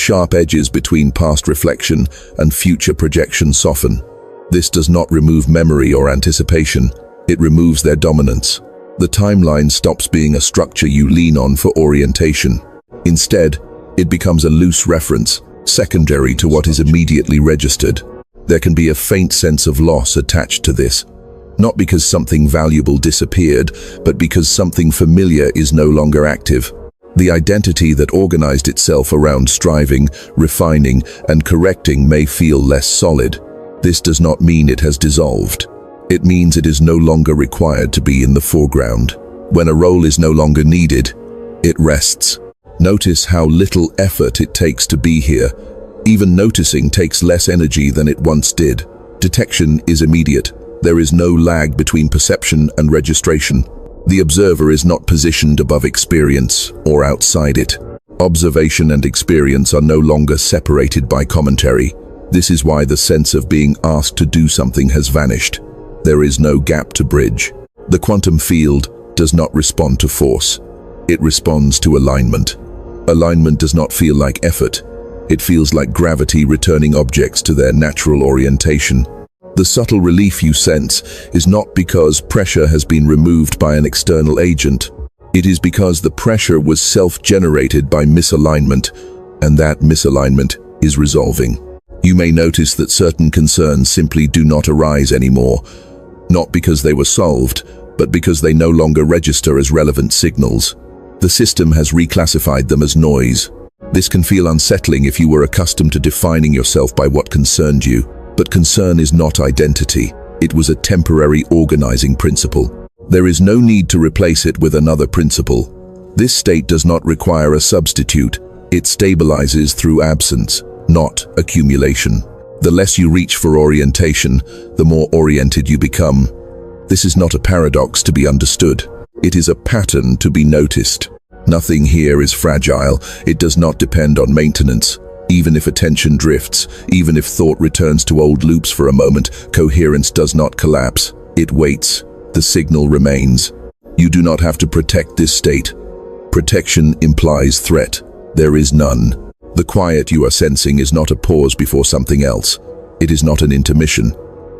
sharp edges between past reflection and future projection soften. This does not remove memory or anticipation, it removes their dominance. The timeline stops being a structure you lean on for orientation. Instead, it becomes a loose reference, secondary to what is immediately registered. There can be a faint sense of loss attached to this, not because something valuable disappeared, but because something familiar is no longer active. The identity that organized itself around striving, refining, and correcting may feel less solid. This does not mean it has dissolved. It means it is no longer required to be in the foreground. When a role is no longer needed, it rests. Notice how little effort it takes to be here. Even noticing takes less energy than it once did. Detection is immediate. There is no lag between perception and registration. The observer is not positioned above experience or outside it. Observation and experience are no longer separated by commentary. This is why the sense of being asked to do something has vanished. There is no gap to bridge. The quantum field does not respond to force. It responds to alignment. Alignment does not feel like effort. It feels like gravity returning objects to their natural orientation. The subtle relief you sense is not because pressure has been removed by an external agent. It is because the pressure was self-generated by misalignment, and that misalignment is resolving. You may notice that certain concerns simply do not arise anymore, not because they were solved, but because they no longer register as relevant signals. The system has reclassified them as noise. This can feel unsettling if you were accustomed to defining yourself by what concerned you. But concern is not identity. It was a temporary organizing principle. There is no need to replace it with another principle. This state does not require a substitute. It stabilizes through absence, not accumulation. The less you reach for orientation, the more oriented you become. This is not a paradox to be understood. It is a pattern to be noticed. Nothing here is fragile. It does not depend on maintenance. Even if attention drifts, even if thought returns to old loops for a moment, coherence does not collapse. It waits. The signal remains. You do not have to protect this state. Protection implies threat. There is none. The quiet you are sensing is not a pause before something else. It is not an intermission.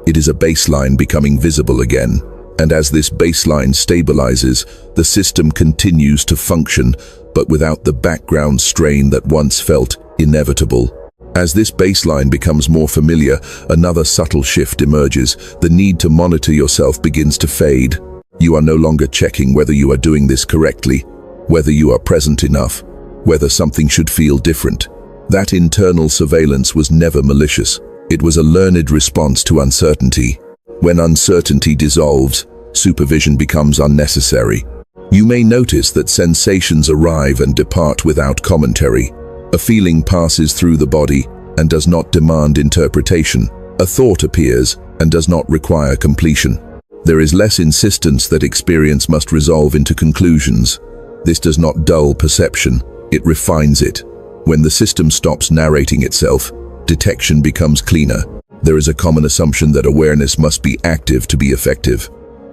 It is a baseline becoming visible again. And as this baseline stabilizes, the system continues to function, but without the background strain that once felt inevitable. As this baseline becomes more familiar, another subtle shift emerges. The need to monitor yourself begins to fade. You are no longer checking whether you are doing this correctly, whether you are present enough, whether something should feel different. That internal surveillance was never malicious. It was a learned response to uncertainty. When uncertainty dissolves, supervision becomes unnecessary. You may notice that sensations arrive and depart without commentary. A feeling passes through the body and does not demand interpretation. A thought appears and does not require completion. There is less insistence that experience must resolve into conclusions. This does not dull perception, it refines it. When the system stops narrating itself, detection becomes cleaner. There is a common assumption that awareness must be active to be effective.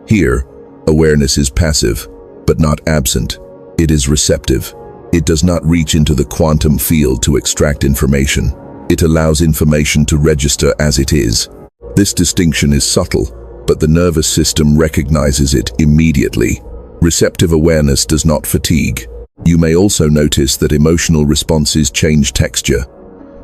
Here, awareness is passive, but not absent. It is receptive. It does not reach into the quantum field to extract information. It allows information to register as it is. This distinction is subtle, but the nervous system recognizes it immediately. Receptive awareness does not fatigue. You may also notice that emotional responses change texture.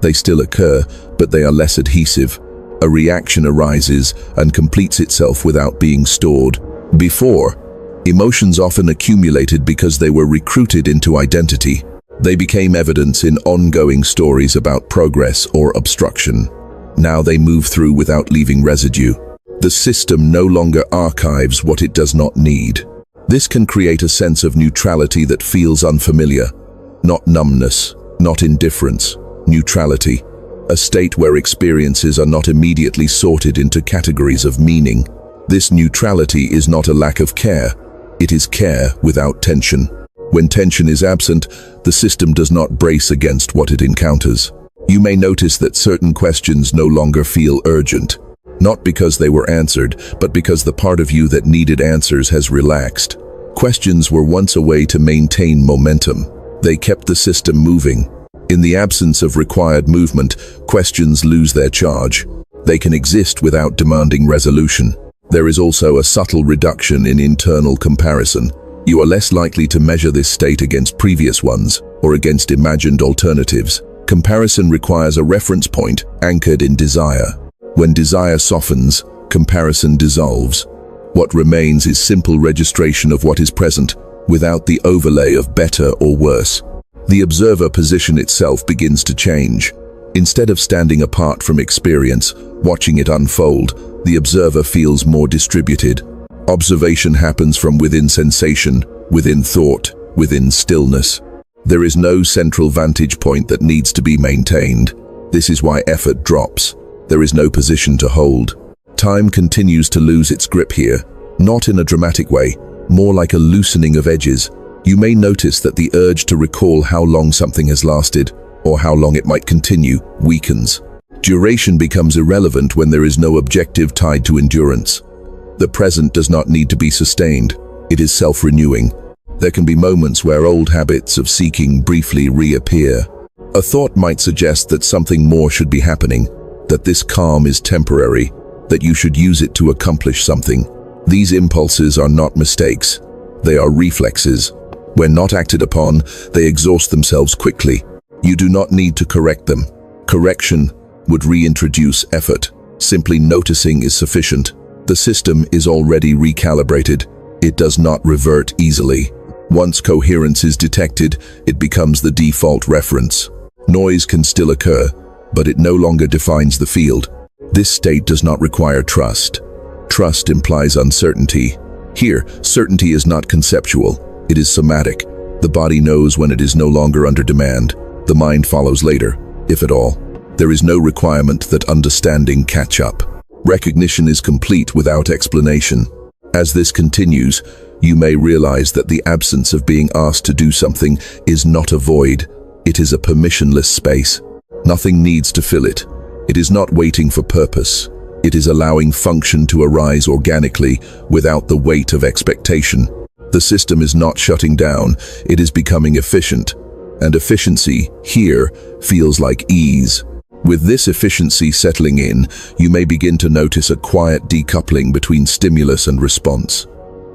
They still occur, but they are less adhesive. A reaction arises and completes itself without being stored. Before, emotions often accumulated because they were recruited into identity. They became evidence in ongoing stories about progress or obstruction. Now they move through without leaving residue. The system no longer archives what it does not need. This can create a sense of neutrality that feels unfamiliar. Not numbness, not indifference, neutrality. A state where experiences are not immediately sorted into categories of meaning. This neutrality is not a lack of care. It is care without tension. When tension is absent, the system does not brace against what it encounters. You may notice that certain questions no longer feel urgent, not because they were answered, but because the part of you that needed answers has relaxed. Questions were once a way to maintain momentum. They kept the system moving. In the absence of required movement, questions lose their charge. They can exist without demanding resolution. There is also a subtle reduction in internal comparison. You are less likely to measure this state against previous ones or against imagined alternatives. Comparison requires a reference point anchored in desire. When desire softens, comparison dissolves. What remains is simple registration of what is present, without the overlay of better or worse. The observer position itself begins to change. Instead of standing apart from experience, watching it unfold, the observer feels more distributed. Observation happens from within sensation, within thought, within stillness. There is no central vantage point that needs to be maintained. This is why effort drops. There is no position to hold. Time continues to lose its grip here, not in a dramatic way, more like a loosening of edges. You may notice that the urge to recall how long something has lasted, or how long it might continue, weakens. Duration becomes irrelevant when there is no objective tied to endurance. The present does not need to be sustained. It is self-renewing. There can be moments where old habits of seeking briefly reappear. A thought might suggest that something more should be happening, that this calm is temporary, that you should use it to accomplish something. These impulses are not mistakes. They are reflexes. When not acted upon, they exhaust themselves quickly. You do not need to correct them. Correction would reintroduce effort. Simply noticing is sufficient. The system is already recalibrated. It does not revert easily. Once coherence is detected, it becomes the default reference. Noise can still occur, but it no longer defines the field. This state does not require trust. Trust implies uncertainty. Here, certainty is not conceptual. It is somatic. The body knows when it is no longer under demand. The mind follows later, if at all. There is no requirement that understanding catch up. Recognition is complete without explanation. As this continues, you may realize that the absence of being asked to do something is not a void. It is a permissionless space. Nothing needs to fill it. It is not waiting for purpose. It is allowing function to arise organically without the weight of expectation. The system is not shutting down, it is becoming efficient. And efficiency, here, feels like ease. With this efficiency settling in, you may begin to notice a quiet decoupling between stimulus and response.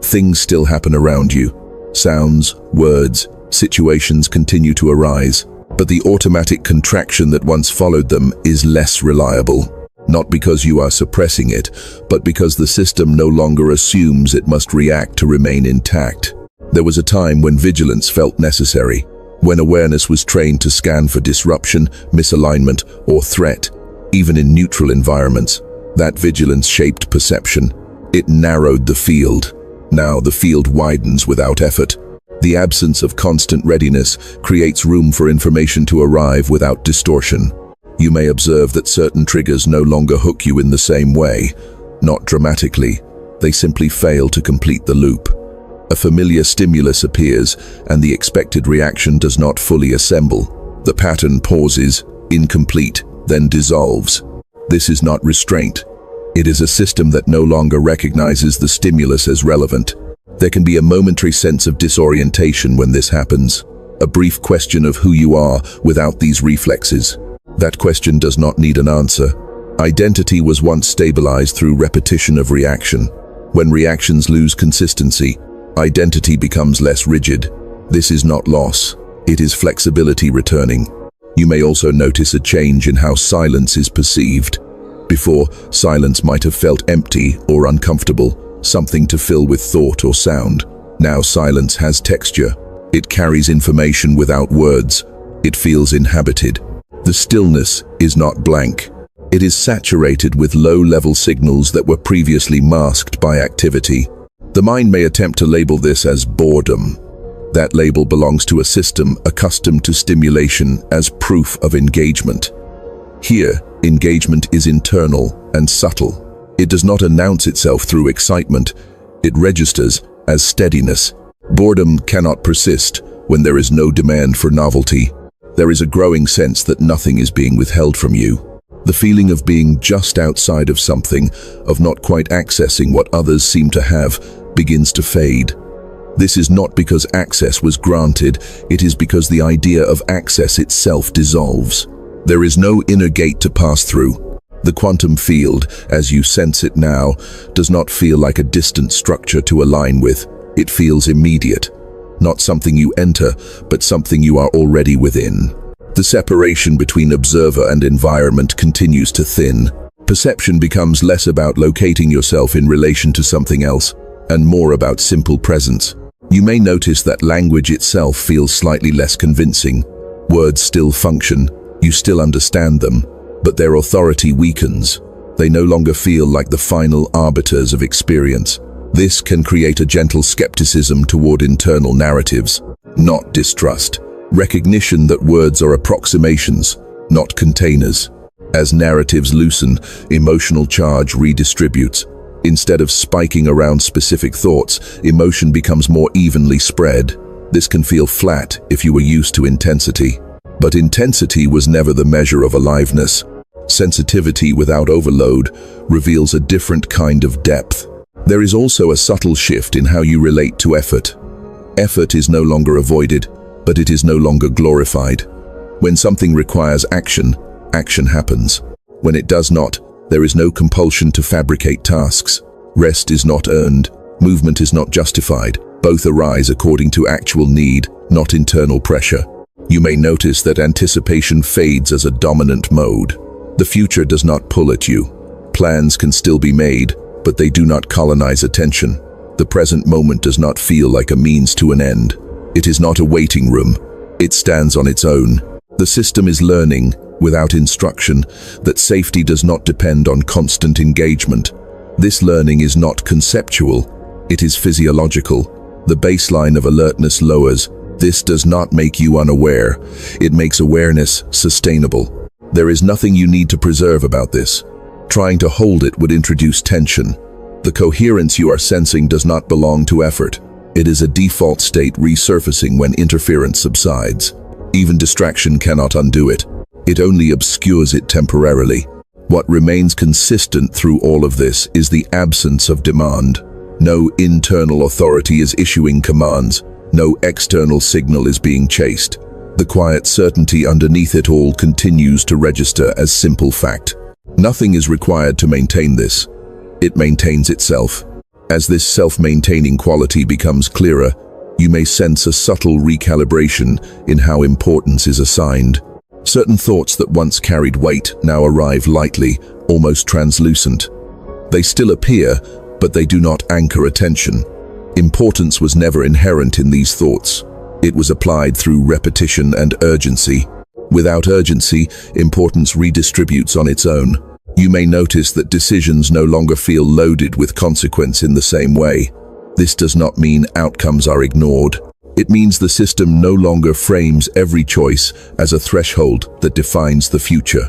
Things still happen around you. Sounds, words, situations continue to arise, but the automatic contraction that once followed them is less reliable. Not because you are suppressing it, but because the system no longer assumes it must react to remain intact. There was a time when vigilance felt necessary, when awareness was trained to scan for disruption, misalignment, or threat. Even in neutral environments, that vigilance shaped perception. It narrowed the field. Now the field widens without effort. The absence of constant readiness creates room for information to arrive without distortion. You may observe that certain triggers no longer hook you in the same way. Not dramatically, they simply fail to complete the loop. A familiar stimulus appears, and the expected reaction does not fully assemble. The pattern pauses, incomplete, then dissolves. This is not restraint. It is a system that no longer recognizes the stimulus as relevant. There can be a momentary sense of disorientation when this happens. A brief question of who you are without these reflexes. That question does not need an answer. Identity was once stabilized through repetition of reaction. When reactions lose consistency, identity becomes less rigid. This is not loss. It is flexibility returning. You may also notice a change in how silence is perceived. Before, silence might have felt empty or uncomfortable, something to fill with thought or sound. Now silence has texture. It carries information without words. It feels inhabited. The stillness is not blank. It is saturated with low-level signals that were previously masked by activity. The mind may attempt to label this as boredom. That label belongs to a system accustomed to stimulation as proof of engagement. Here, engagement is internal and subtle. It does not announce itself through excitement. It registers as steadiness. Boredom cannot persist when there is no demand for novelty. There is a growing sense that nothing is being withheld from you. The feeling of being just outside of something, of not quite accessing what others seem to have, begins to fade. This is not because access was granted, it is because the idea of access itself dissolves. There is no inner gate to pass through. The quantum field, as you sense it now, does not feel like a distant structure to align with. It feels immediate. Not something you enter, but something you are already within. The separation between observer and environment continues to thin. Perception becomes less about locating yourself in relation to something else, and more about simple presence. You may notice that language itself feels slightly less convincing. Words still function, you still understand them, but their authority weakens. They no longer feel like the final arbiters of experience. This can create a gentle skepticism toward internal narratives, not distrust. Recognition that words are approximations, not containers. As narratives loosen, emotional charge redistributes. Instead of spiking around specific thoughts, emotion becomes more evenly spread. This can feel flat if you were used to intensity. But intensity was never the measure of aliveness. Sensitivity without overload reveals a different kind of depth. There is also a subtle shift in how you relate to effort. Effort is no longer avoided, but it is no longer glorified. When something requires action, action happens. When it does not, there is no compulsion to fabricate tasks. Rest is not earned. Movement is not justified. Both arise according to actual need, not internal pressure. You may notice that anticipation fades as a dominant mode. The future does not pull at you. Plans can still be made, but they do not colonize attention. The present moment does not feel like a means to an end. It is not a waiting room. It stands on its own. The system is learning, without instruction, that safety does not depend on constant engagement. This learning is not conceptual. It is physiological. The baseline of alertness lowers. This does not make you unaware. It makes awareness sustainable. There is nothing you need to preserve about this. Trying to hold it would introduce tension. The coherence you are sensing does not belong to effort. It is a default state resurfacing when interference subsides. Even distraction cannot undo it. It only obscures it temporarily. What remains consistent through all of this is the absence of demand. No internal authority is issuing commands. No external signal is being chased. The quiet certainty underneath it all continues to register as simple fact. Nothing is required to maintain this. It maintains itself. As this self-maintaining quality becomes clearer, you may sense a subtle recalibration in how importance is assigned. Certain thoughts that once carried weight now arrive lightly, almost translucent. They still appear, but they do not anchor attention. Importance was never inherent in these thoughts. It was applied through repetition and urgency. Without urgency, importance redistributes on its own. You may notice that decisions no longer feel loaded with consequence in the same way. This does not mean outcomes are ignored. It means the system no longer frames every choice as a threshold that defines the future.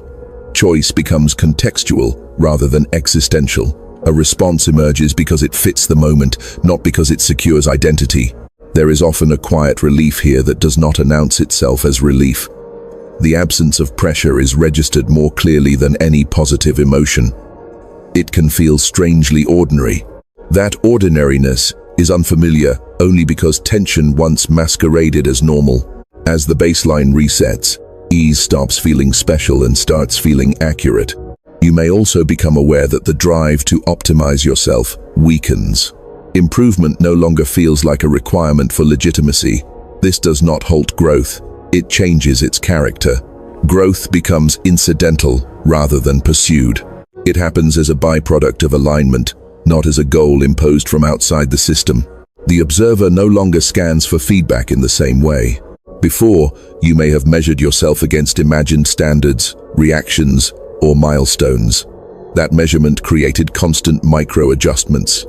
Choice becomes contextual rather than existential. A response emerges because it fits the moment, not because it secures identity. There is often a quiet relief here that does not announce itself as relief. The absence of pressure is registered more clearly than any positive emotion. It can feel strangely ordinary. That ordinariness is unfamiliar only because tension once masqueraded as normal. As the baseline resets, ease stops feeling special and starts feeling accurate. You may also become aware that the drive to optimize yourself weakens. Improvement no longer feels like a requirement for legitimacy. This does not halt growth. It changes its character. Growth becomes incidental rather than pursued. It happens as a byproduct of alignment, not as a goal imposed from outside the system. The observer no longer scans for feedback in the same way. Before, you may have measured yourself against imagined standards, reactions, or milestones. That measurement created constant micro-adjustments.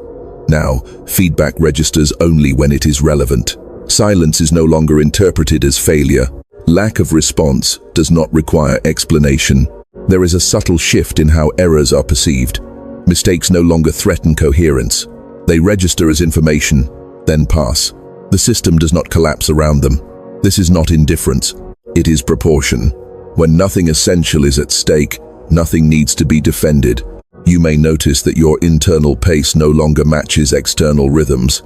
Now, feedback registers only when it is relevant. Silence is no longer interpreted as failure. Lack of response does not require explanation. There is a subtle shift in how errors are perceived. Mistakes no longer threaten coherence. They register as information, then pass. The system does not collapse around them. This is not indifference. It is proportion. When nothing essential is at stake, nothing needs to be defended. You may notice that your internal pace no longer matches external rhythms.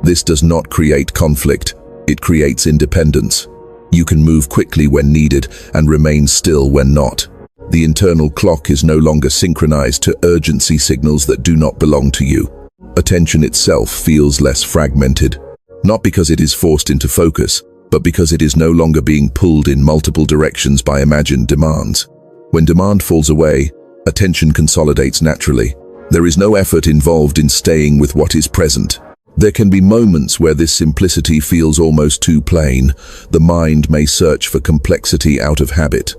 This does not create conflict, it creates independence. You can move quickly when needed and remain still when not. The internal clock is no longer synchronized to urgency signals that do not belong to you. Attention itself feels less fragmented, not because it is forced into focus, but because it is no longer being pulled in multiple directions by imagined demands. When demand falls away, attention consolidates naturally. There is no effort involved in staying with what is present. There can be moments where this simplicity feels almost too plain. The mind may search for complexity out of habit.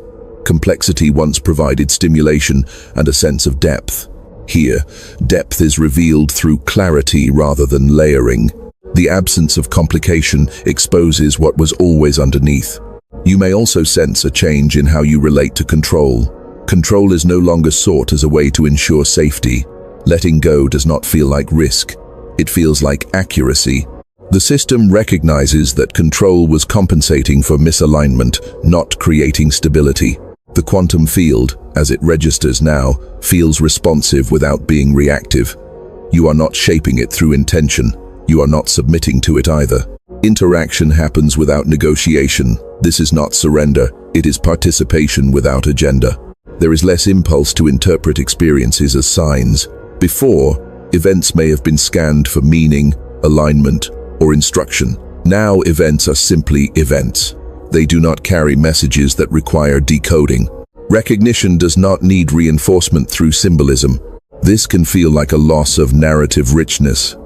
Complexity once provided stimulation and a sense of depth. Here, depth is revealed through clarity rather than layering. The absence of complication exposes what was always underneath. You may also sense a change in how you relate to control. Control is no longer sought as a way to ensure safety. Letting go does not feel like risk. It feels like accuracy. The system recognizes that control was compensating for misalignment, not creating stability. The quantum field, as it registers now, feels responsive without being reactive. You are not shaping it through intention. You are not submitting to it either. Interaction happens without negotiation. This is not surrender. It is participation without agenda. There is less impulse to interpret experiences as signs. Before, events may have been scanned for meaning, alignment, or instruction. Now events are simply events. They do not carry messages that require decoding. Recognition does not need reinforcement through symbolism. This can feel like a loss of narrative richness.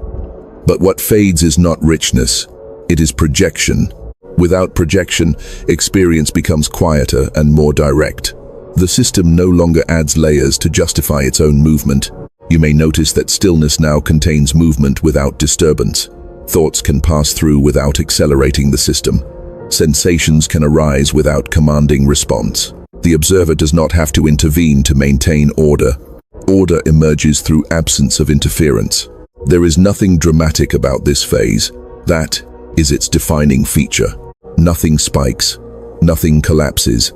But what fades is not richness, it is projection. Without projection, experience becomes quieter and more direct. The system no longer adds layers to justify its own movement. You may notice that stillness now contains movement without disturbance. Thoughts can pass through without accelerating the system. Sensations can arise without commanding response. The observer does not have to intervene to maintain order. Order emerges through absence of interference. There is nothing dramatic about this phase. That is its defining feature. Nothing spikes. Nothing collapses.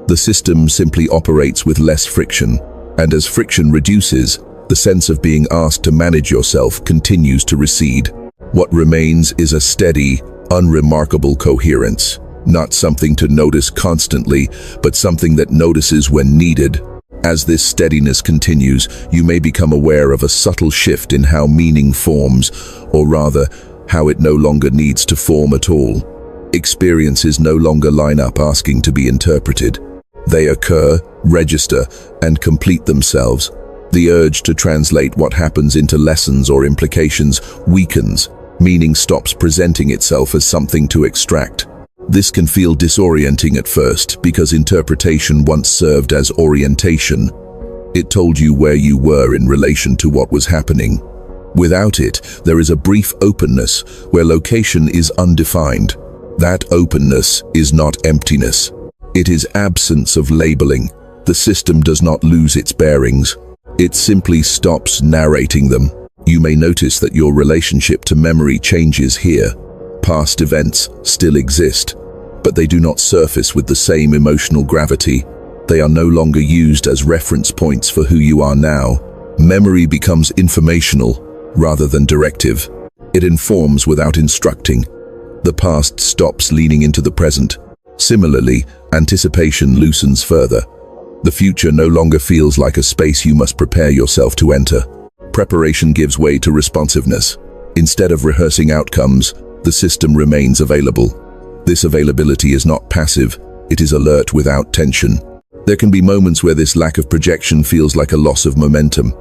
The system simply operates with less friction, and as friction reduces, the sense of being asked to manage yourself continues to recede. What remains is a steady, unremarkable coherence, not something to notice constantly, but something that notices when needed. As this steadiness continues, you may become aware of a subtle shift in how meaning forms, or rather, how it no longer needs to form at all. Experiences no longer line up asking to be interpreted. They occur, register, and complete themselves. The urge to translate what happens into lessons or implications weakens. Meaning stops presenting itself as something to extract. This can feel disorienting at first because interpretation once served as orientation. It told you where you were in relation to what was happening. Without it, there is a brief openness where location is undefined. That openness is not emptiness. It is absence of labeling. The system does not lose its bearings. It simply stops narrating them. You may notice that your relationship to memory changes here. Past events still exist, but they do not surface with the same emotional gravity. They are no longer used as reference points for who you are now. Memory becomes informational rather than directive. It informs without instructing. The past stops leaning into the present. Similarly, anticipation loosens further. The future no longer feels like a space you must prepare yourself to enter. Preparation gives way to responsiveness. Instead of rehearsing outcomes, the system remains available. This availability is not passive, it is alert without tension. There can be moments where this lack of projection feels like a loss of momentum.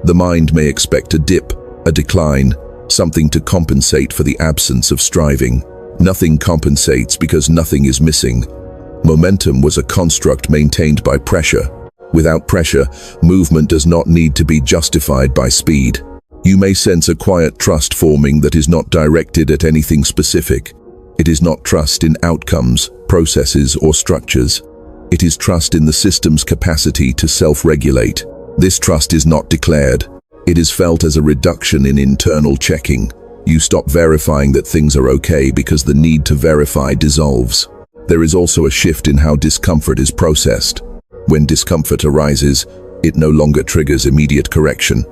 The mind may expect a dip, a decline, something to compensate for the absence of striving. Nothing compensates because nothing is missing. Momentum was a construct maintained by pressure. Without pressure, movement does not need to be justified by speed. You may sense a quiet trust forming that is not directed at anything specific. It is not trust in outcomes, processes, or structures. It is trust in the system's capacity to self-regulate. This trust is not declared. It is felt as a reduction in internal checking. You stop verifying that things are okay because the need to verify dissolves. There is also a shift in how discomfort is processed. When discomfort arises, it no longer triggers immediate correction.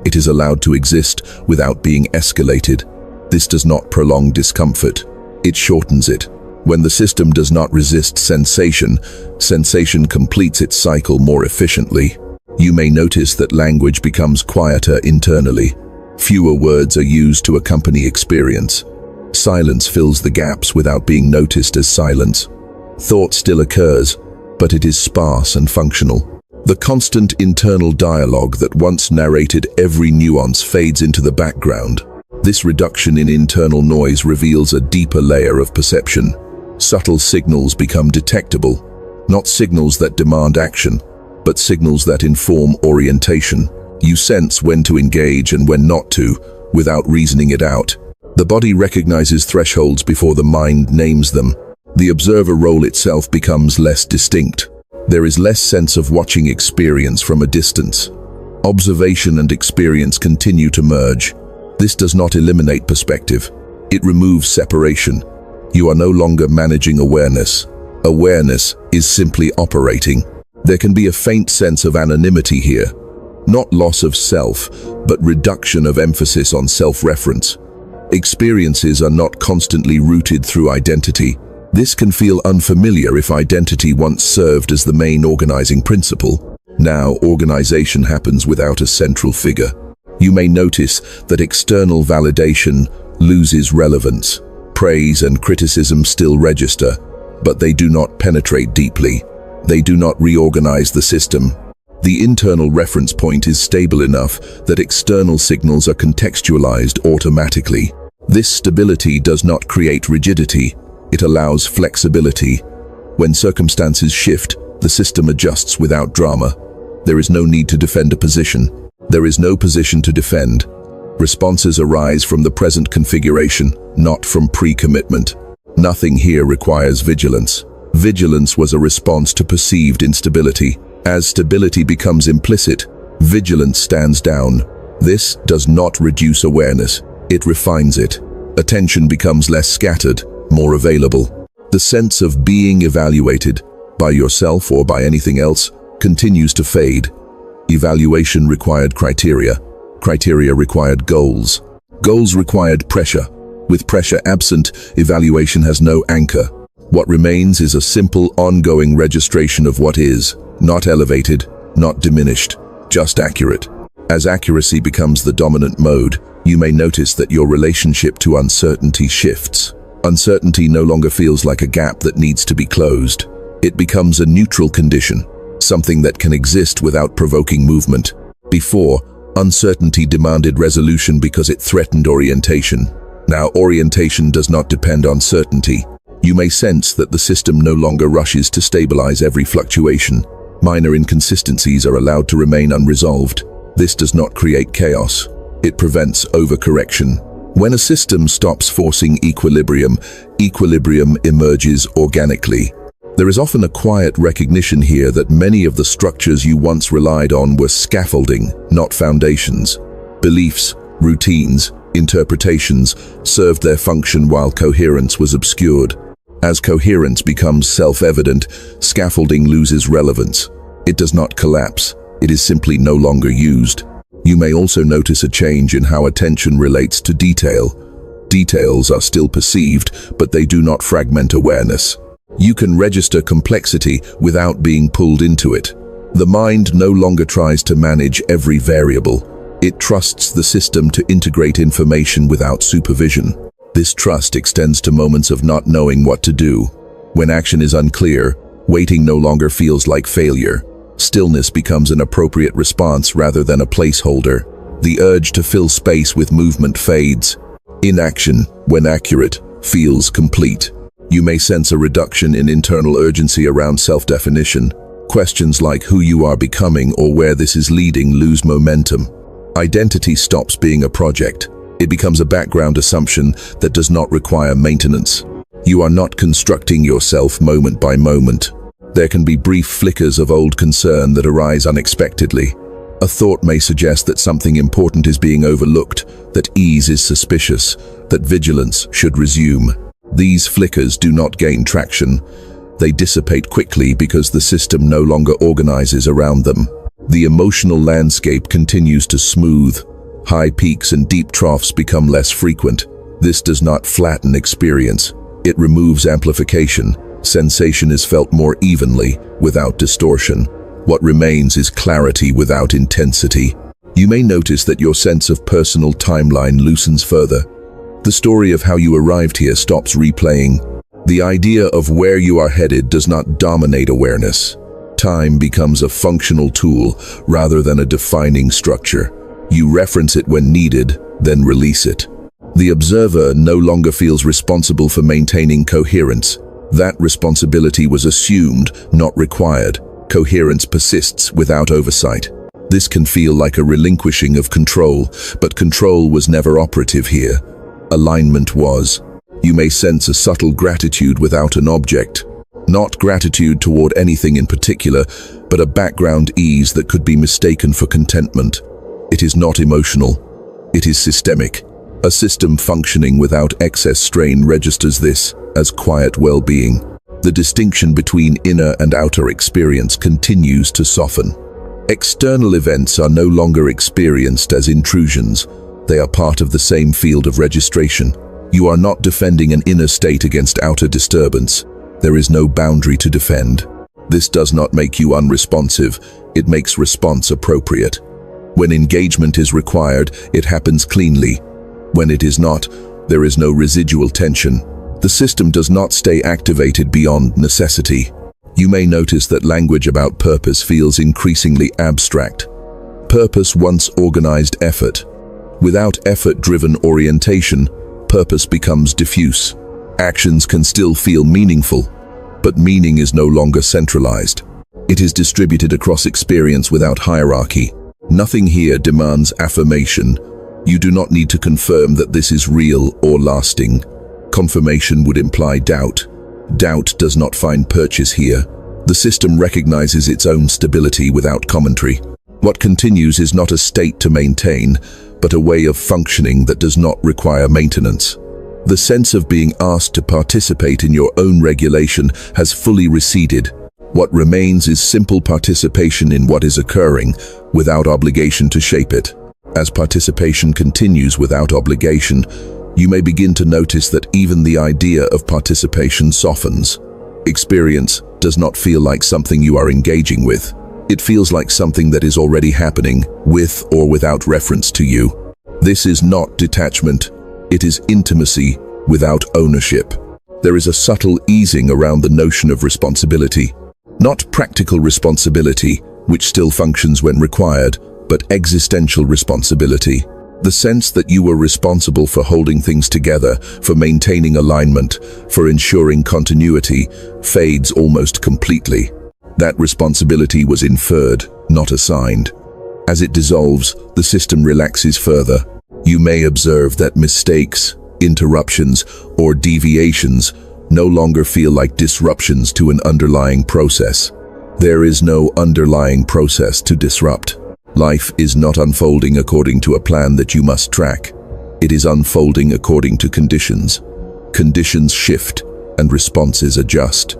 It is allowed to exist without being escalated. This does not prolong discomfort. It shortens it. When the system does not resist sensation, sensation completes its cycle more efficiently. You may notice that language becomes quieter internally. Fewer words are used to accompany experience. Silence fills the gaps without being noticed as silence. Thought still occurs, but it is sparse and functional. The constant internal dialogue that once narrated every nuance fades into the background. This reduction in internal noise reveals a deeper layer of perception. Subtle signals become detectable, not signals that demand action, but signals that inform orientation. You sense when to engage and when not to, without reasoning it out. The body recognizes thresholds before the mind names them. The observer role itself becomes less distinct. There is less sense of watching experience from a distance. Observation and experience continue to merge. This does not eliminate perspective. It removes separation. You are no longer managing awareness. Awareness is simply operating. There can be a faint sense of anonymity here. Not loss of self, but reduction of emphasis on self-reference. Experiences are not constantly rooted through identity. This can feel unfamiliar if identity once served as the main organizing principle. Now, organization happens without a central figure. You may notice that external validation loses relevance. Praise and criticism still register, but they do not penetrate deeply. They do not reorganize the system. The internal reference point is stable enough that external signals are contextualized automatically. This stability does not create rigidity. It allows flexibility. When circumstances shift, the system adjusts without drama. There is no need to defend a position. There is no position to defend. Responses arise from the present configuration, not from pre-commitment. Nothing here requires vigilance. Vigilance was a response to perceived instability. As stability becomes implicit, vigilance stands down. This does not reduce awareness. It refines it. Attention becomes less scattered, more available. The sense of being evaluated, by yourself or by anything else, continues to fade. Evaluation required criteria. Criteria required goals. Goals required pressure. With pressure absent, evaluation has no anchor. What remains is a simple, ongoing registration of what is, not elevated, not diminished, just accurate. As accuracy becomes the dominant mode, you may notice that your relationship to uncertainty shifts. Uncertainty no longer feels like a gap that needs to be closed. It becomes a neutral condition, something that can exist without provoking movement. Before, uncertainty demanded resolution because it threatened orientation. Now, orientation does not depend on certainty. You may sense that the system no longer rushes to stabilize every fluctuation. Minor inconsistencies are allowed to remain unresolved. This does not create chaos. It prevents overcorrection. When a system stops forcing equilibrium, equilibrium emerges organically. There is often a quiet recognition here that many of the structures you once relied on were scaffolding, not foundations. Beliefs, routines, interpretations served their function while coherence was obscured. As coherence becomes self-evident, scaffolding loses relevance. It does not collapse. It is simply no longer used. You may also notice a change in how attention relates to detail. Details are still perceived, but they do not fragment awareness. You can register complexity without being pulled into it. The mind no longer tries to manage every variable. It trusts the system to integrate information without supervision. This trust extends to moments of not knowing what to do. When action is unclear, waiting no longer feels like failure. Stillness becomes an appropriate response rather than a placeholder. The urge to fill space with movement fades. Inaction, when accurate, feels complete. You may sense a reduction in internal urgency around self-definition. Questions like who you are becoming or where this is leading lose momentum. Identity stops being a project. It becomes a background assumption that does not require maintenance. You are not constructing yourself moment by moment. There can be brief flickers of old concern that arise unexpectedly. A thought may suggest that something important is being overlooked, that ease is suspicious, that vigilance should resume. These flickers do not gain traction. They dissipate quickly because the system no longer organizes around them. The emotional landscape continues to smooth. High peaks and deep troughs become less frequent. This does not flatten experience. It removes amplification. Sensation is felt more evenly, without distortion. What remains is clarity without intensity. You may notice that your sense of personal timeline loosens further. The story of how you arrived here stops replaying. The idea of where you are headed does not dominate awareness. Time becomes a functional tool rather than a defining structure. You reference it when needed, then release it. The observer no longer feels responsible for maintaining coherence. That responsibility was assumed, not required. Coherence persists without oversight. This can feel like a relinquishing of control, but control was never operative here. Alignment was. You may sense a subtle gratitude without an object. Not gratitude toward anything in particular, but a background ease that could be mistaken for contentment. It is not emotional. It is systemic. A system functioning without excess strain registers this as quiet well-being. The distinction between inner and outer experience continues to soften. External events are no longer experienced as intrusions. They are part of the same field of registration. You are not defending an inner state against outer disturbance. There is no boundary to defend. This does not make you unresponsive. It makes response appropriate. When engagement is required, it happens cleanly. When it is not, there is no residual tension. The system does not stay activated beyond necessity. You may notice that language about purpose feels increasingly abstract. Purpose once organized effort. Without effort-driven orientation, purpose becomes diffuse. Actions can still feel meaningful, but meaning is no longer centralized. It is distributed across experience without hierarchy. Nothing here demands affirmation. You do not need to confirm that this is real or lasting. Confirmation would imply doubt. Doubt does not find purchase here. The system recognizes its own stability without commentary. What continues is not a state to maintain, but a way of functioning that does not require maintenance. The sense of being asked to participate in your own regulation has fully receded. What remains is simple participation in what is occurring, without obligation to shape it. As participation continues without obligation, you may begin to notice that even the idea of participation softens. Experience does not feel like something you are engaging with. It feels like something that is already happening, with or without reference to you. This is not detachment. It is intimacy without ownership. There is a subtle easing around the notion of responsibility. Not practical responsibility, which still functions when required, but existential responsibility. The sense that you were responsible for holding things together, for maintaining alignment, for ensuring continuity, fades almost completely. That responsibility was inferred, not assigned. As it dissolves, the system relaxes further. You may observe that mistakes, interruptions, or deviations no longer feel like disruptions to an underlying process. There is no underlying process to disrupt. Life is not unfolding according to a plan that you must track. It is unfolding according to conditions. Conditions shift, and responses adjust.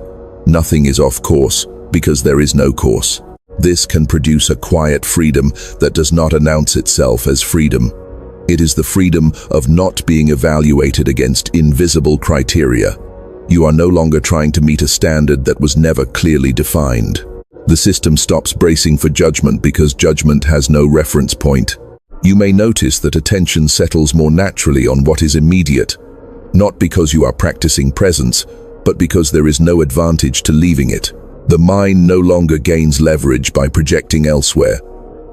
Nothing is off course, because there is no course. This can produce a quiet freedom that does not announce itself as freedom. It is the freedom of not being evaluated against invisible criteria. You are no longer trying to meet a standard that was never clearly defined. The system stops bracing for judgment because judgment has no reference point. You may notice that attention settles more naturally on what is immediate, not because you are practicing presence, but because there is no advantage to leaving it. The mind no longer gains leverage by projecting elsewhere.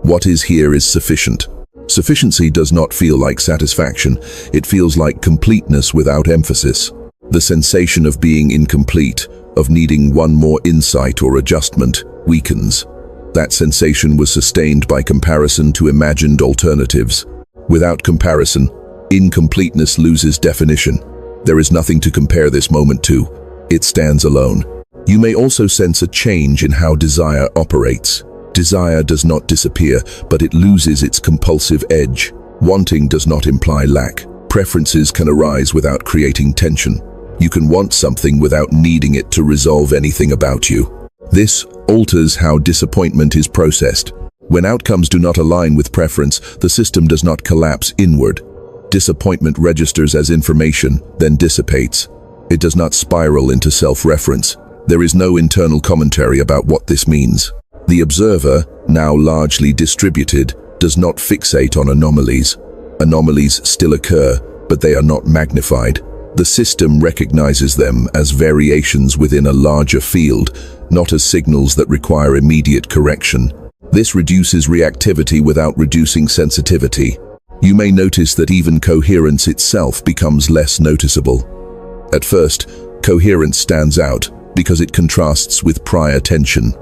What is here is sufficient. Sufficiency does not feel like satisfaction. It feels like completeness without emphasis. The sensation of being incomplete, of needing one more insight or adjustment, weakens. That sensation was sustained by comparison to imagined alternatives. Without comparison, incompleteness loses definition. There is nothing to compare this moment to. It stands alone. You may also sense a change in how desire operates. Desire does not disappear, but it loses its compulsive edge. Wanting does not imply lack. Preferences can arise without creating tension. You can want something without needing it to resolve anything about you. This alters how disappointment is processed. When outcomes do not align with preference, the system does not collapse inward. Disappointment registers as information, then dissipates. It does not spiral into self-reference. There is no internal commentary about what this means. The observer, now largely distributed, does not fixate on anomalies. Anomalies still occur, but they are not magnified. The system recognizes them as variations within a larger field, not as signals that require immediate correction. This reduces reactivity without reducing sensitivity. You may notice that even coherence itself becomes less noticeable. At first, coherence stands out because it contrasts with prior tension.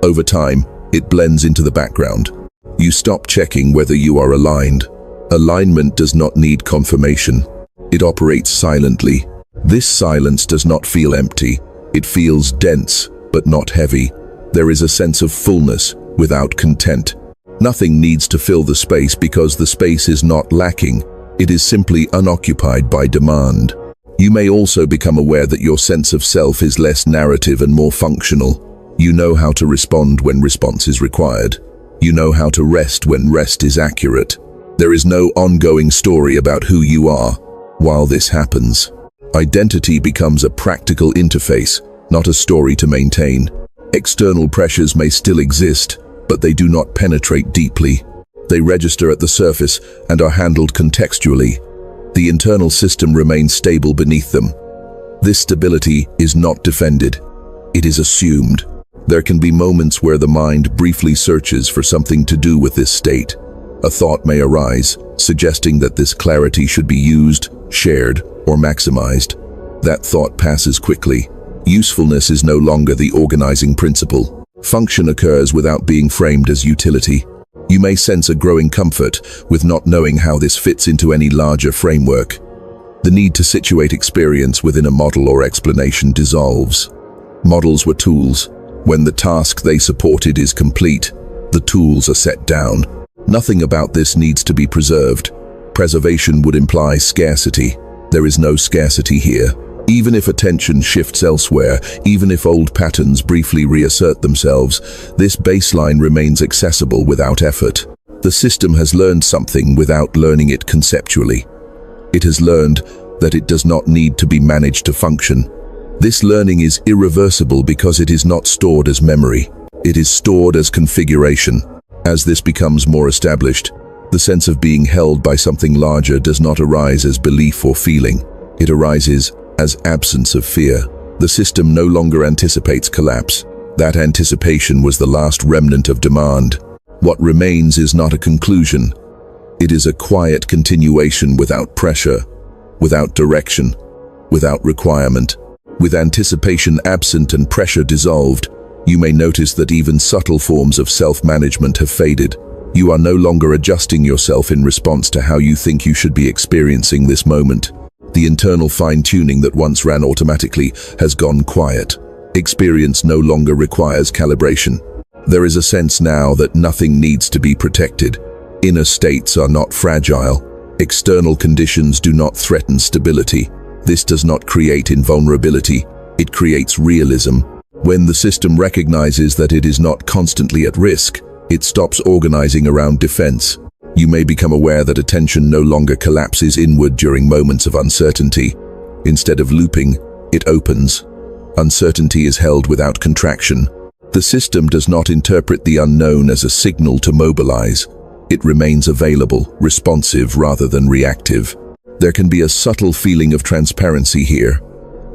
Over time, it blends into the background. You stop checking whether you are aligned. Alignment does not need confirmation. It operates silently. This silence does not feel empty. It feels dense, but not heavy. There is a sense of fullness without content. Nothing needs to fill the space because the space is not lacking. It is simply unoccupied by demand. You may also become aware that your sense of self is less narrative and more functional. You know how to respond when response is required. You know how to rest when rest is accurate. There is no ongoing story about who you are. While this happens, identity becomes a practical interface, not a story to maintain. External pressures may still exist, but they do not penetrate deeply. They register at the surface and are handled contextually. The internal system remains stable beneath them. This stability is not defended. It is assumed. There can be moments where the mind briefly searches for something to do with this state. A thought may arise, suggesting that this clarity should be used, shared, or maximized. That thought passes quickly. Usefulness is no longer the organizing principle. Function occurs without being framed as utility. You may sense a growing comfort with not knowing how this fits into any larger framework. The need to situate experience within a model or explanation dissolves. Models were tools. When the task they supported is complete, the tools are set down. Nothing about this needs to be preserved. Preservation would imply scarcity. There is no scarcity here. Even if attention shifts elsewhere, even if old patterns briefly reassert themselves, this baseline remains accessible without effort. The system has learned something without learning it conceptually. It has learned that it does not need to be managed to function. This learning is irreversible because it is not stored as memory. It is stored as configuration. As this becomes more established, the sense of being held by something larger does not arise as belief or feeling. It arises as absence of fear. The system no longer anticipates collapse. That anticipation was the last remnant of demand. What remains is not a conclusion. It is a quiet continuation without pressure, without direction, without requirement. With anticipation absent and pressure dissolved, you may notice that even subtle forms of self-management have faded. You are no longer adjusting yourself in response to how you think you should be experiencing this moment. The internal fine-tuning that once ran automatically has gone quiet. Experience no longer requires calibration. There is a sense now that nothing needs to be protected. Inner states are not fragile. External conditions do not threaten stability. This does not create invulnerability. It creates realism. When the system recognizes that it is not constantly at risk, it stops organizing around defense. You may become aware that attention no longer collapses inward during moments of uncertainty. Instead of looping, it opens. Uncertainty is held without contraction. The system does not interpret the unknown as a signal to mobilize. It remains available, responsive rather than reactive. There can be a subtle feeling of transparency here.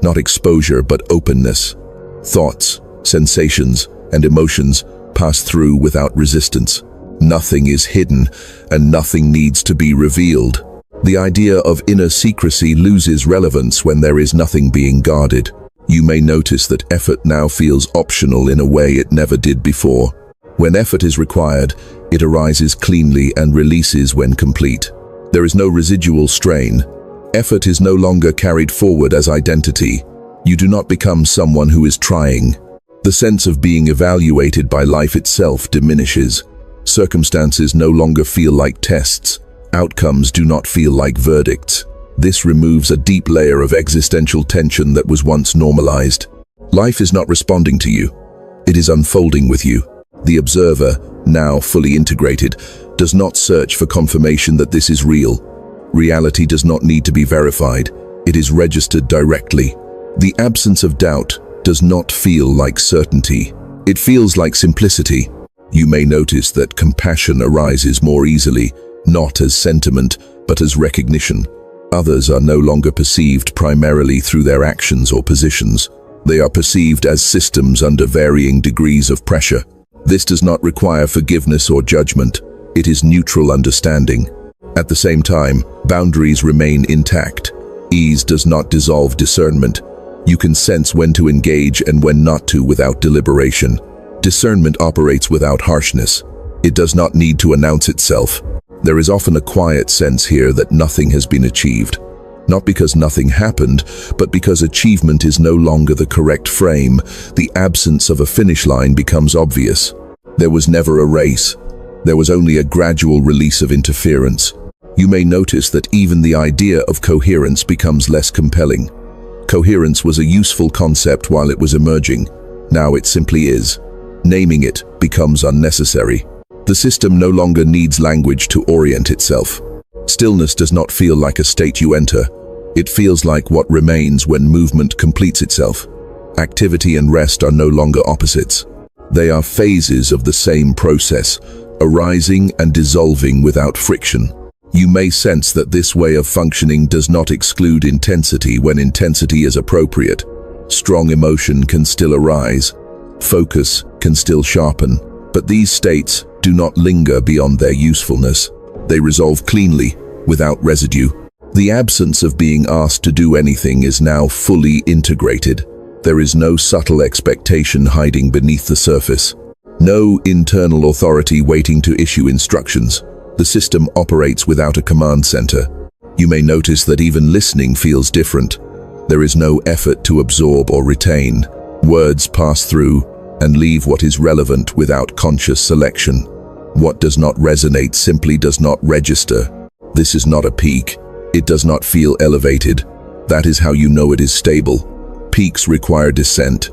Not exposure, but openness. Thoughts, sensations, and emotions pass through without resistance. Nothing is hidden, and nothing needs to be revealed. The idea of inner secrecy loses relevance when there is nothing being guarded. You may notice that effort now feels optional in a way it never did before. When effort is required, it arises cleanly and releases when complete. There is no residual strain. Effort is no longer carried forward as identity. You do not become someone who is trying. The sense of being evaluated by life itself diminishes. Circumstances no longer feel like tests. Outcomes do not feel like verdicts. This removes a deep layer of existential tension that was once normalized. Life is not responding to you. It is unfolding with you. The observer, now fully integrated, does not search for confirmation that this is real. Reality does not need to be verified. It is registered directly. The absence of doubt does not feel like certainty. It feels like simplicity. You may notice that compassion arises more easily, not as sentiment, but as recognition. Others are no longer perceived primarily through their actions or positions. They are perceived as systems under varying degrees of pressure. This does not require forgiveness or judgment. It is neutral understanding. At the same time, boundaries remain intact. Ease does not dissolve discernment. You can sense when to engage and when not to without deliberation. Discernment operates without harshness. It does not need to announce itself. There is often a quiet sense here that nothing has been achieved. Not because nothing happened, but because achievement is no longer the correct frame. The absence of a finish line becomes obvious. There was never a race. There was only a gradual release of interference. You may notice that even the idea of coherence becomes less compelling. Coherence was a useful concept while it was emerging. Now it simply is. Naming it becomes unnecessary. The system no longer needs language to orient itself. Stillness does not feel like a state you enter. It feels like what remains when movement completes itself. Activity and rest are no longer opposites. They are phases of the same process, arising and dissolving without friction. You may sense that this way of functioning does not exclude intensity when intensity is appropriate. Strong emotion can still arise. Focus can still sharpen. But these states do not linger beyond their usefulness. They resolve cleanly, without residue. The absence of being asked to do anything is now fully integrated. There is no subtle expectation hiding beneath the surface. No internal authority waiting to issue instructions. The system operates without a command center. You may notice that even listening feels different. There is no effort to absorb or retain. Words pass through and leave what is relevant without conscious selection. What does not resonate simply does not register. This is not a peak. It does not feel elevated. That is how you know it is stable. Peaks require descent.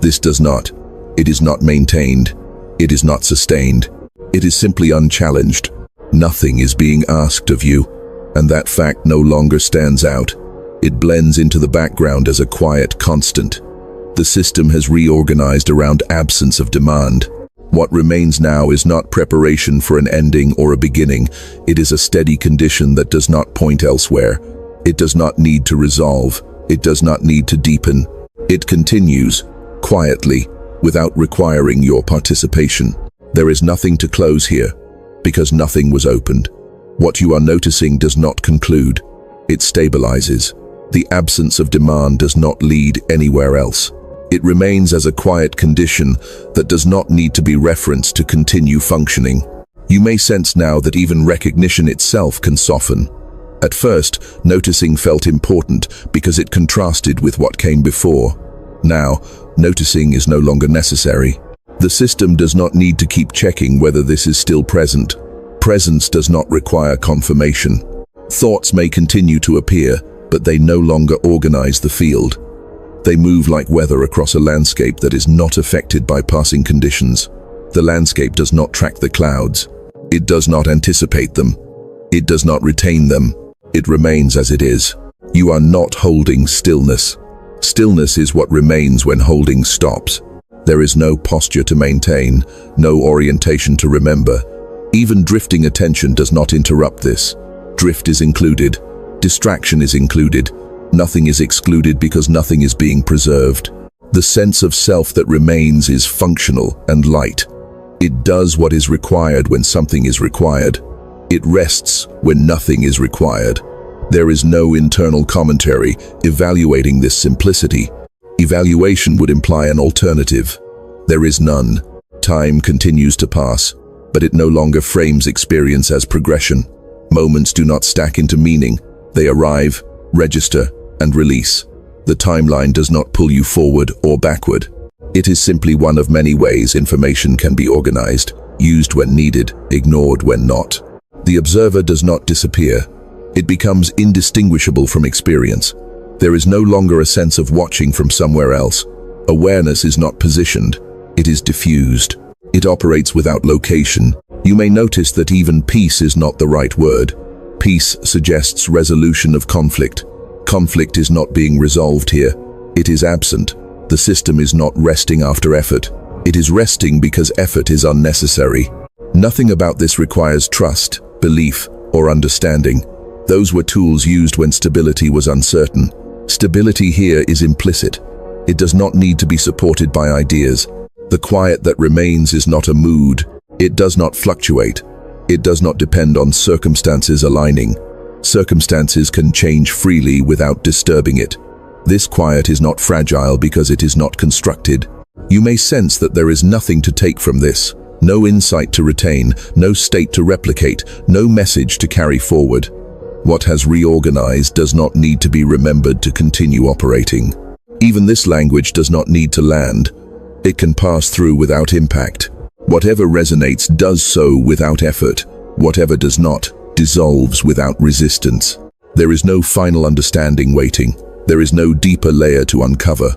This does not. It is not maintained. It is not sustained. It is simply unchallenged. Nothing is being asked of you, and that fact no longer stands out. It blends into the background as a quiet constant. The system has reorganized around absence of demand. What remains now is not preparation for an ending or a beginning. It is a steady condition that does not point elsewhere. It does not need to resolve. It does not need to deepen. It continues, quietly, without requiring your participation. There is nothing to close here, because nothing was opened. What you are noticing does not conclude. It stabilizes. The absence of demand does not lead anywhere else. It remains as a quiet condition that does not need to be referenced to continue functioning. You may sense now that even recognition itself can soften. At first, noticing felt important because it contrasted with what came before. Now, noticing is no longer necessary. The system does not need to keep checking whether this is still present. Presence does not require confirmation. Thoughts may continue to appear, but they no longer organize the field. They move like weather across a landscape that is not affected by passing conditions. The landscape does not track the clouds. It does not anticipate them. It does not retain them. It remains as it is. You are not holding stillness. Stillness is what remains when holding stops. There is no posture to maintain, no orientation to remember. Even drifting attention does not interrupt this. Drift is included. Distraction is included. Nothing is excluded because nothing is being preserved. The sense of self that remains is functional and light. It does what is required when something is required. It rests when nothing is required. There is no internal commentary evaluating this simplicity. Evaluation would imply an alternative. There is none. Time continues to pass, but it no longer frames experience as progression. Moments do not stack into meaning. They arrive, register, and release. The timeline does not pull you forward or backward. It is simply one of many ways information can be organized, used when needed, ignored when not. The observer does not disappear. It becomes indistinguishable from experience. There is no longer a sense of watching from somewhere else. Awareness is not positioned. It is diffused. It operates without location. You may notice that even peace is not the right word. Peace suggests resolution of conflict. Conflict is not being resolved here. It is absent. The system is not resting after effort. It is resting because effort is unnecessary. Nothing about this requires trust, belief, or understanding. Those were tools used when stability was uncertain. Stability here is implicit. It does not need to be supported by ideas. The quiet that remains is not a mood. It does not fluctuate. It does not depend on circumstances aligning. Circumstances can change freely without disturbing it. This quiet is not fragile because it is not constructed. You may sense that there is nothing to take from this. No insight to retain, no state to replicate, no message to carry forward. What has reorganized does not need to be remembered to continue operating. Even this language does not need to land. It can pass through without impact. Whatever resonates does so without effort. Whatever does not, dissolves without resistance. There is no final understanding waiting. There is no deeper layer to uncover.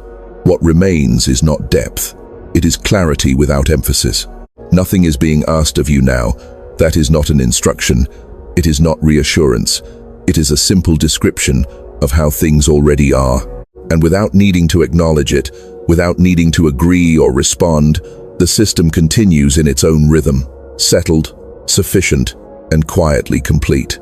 What remains is not depth. It is clarity without emphasis. Nothing is being asked of you now. That is not an instruction. It is not reassurance. It is a simple description of how things already are. And without needing to acknowledge it, without needing to agree or respond, the system continues in its own rhythm, settled, sufficient, and quietly complete.